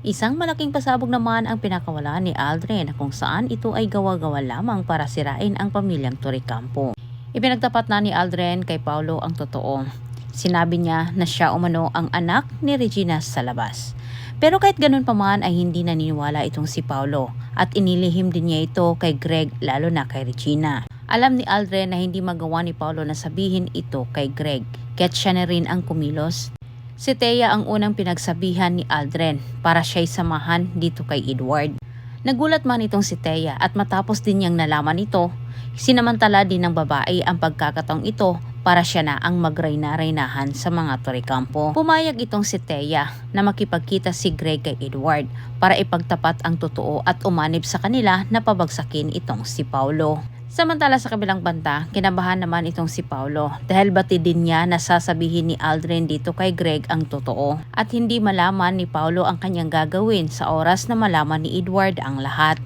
Isang malaking pasabog naman ang pinakawalan ni Aldrin kung saan ito ay gawa-gawa lamang para sirain ang pamilyang Torrecampo. Ipinagtapat na ni Aldrin kay Paulo ang totoo. Sinabi niya na siya umano ang anak ni Regina sa labas. Pero kahit ganun pa man ay hindi naniniwala itong si Paulo at inilihim din niya ito kay Greg lalo na kay Regina. Alam ni Aldrin na hindi magawa ni Paulo na sabihin ito kay Greg, kaya't siya na rin ang kumilos. Si Thea ang unang pinagsabihan ni Aldrin para siya'y samahan dito kay Edward. Nagulat man itong si Thea at matapos din niyang nalaman ito, sinamantala din ng babae ang pagkakataong ito para siya na ang magrayna-raynahan sa mga Torrecampo. Pumayag itong si Thea na makipagkita si Greg kay Edward para ipagtapat ang totoo at umanib sa kanila na pabagsakin itong si Paulo. Samantala sa kabilang banta, kinabahan naman itong si Paulo dahil batid din niya na sasabihin ni Aldrin dito kay Greg ang totoo at hindi malaman ni Paulo ang kanyang gagawin sa oras na malaman ni Edward ang lahat.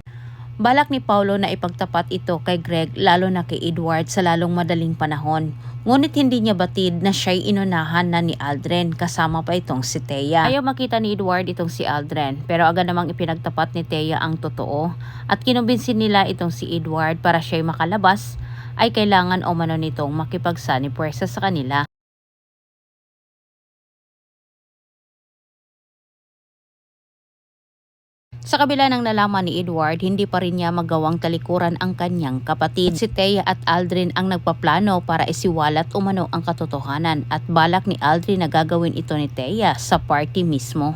Balak ni Paulo na ipagtapat ito kay Greg lalo na kay Edward sa lalong madaling panahon. Ngunit hindi niya batid na siya'y inunahan na ni Aldrin kasama pa itong si Thea. Ayaw makita ni Edward itong si Aldrin pero agad namang ipinagtapat ni Thea ang totoo at kinumbinsin nila itong si Edward para siya'y makalabas ay kailangan umano nitong makipagsani-puwersa sa kanila. Sa kabila ng nalaman ni Edward, hindi pa rin niya magawang talikuran ang kanyang kapatid. Si Thea at Aldrin ang nagpaplano para isiwalat umano ang katotohanan at balak ni Aldrin na gagawin ito ni Thea sa party mismo.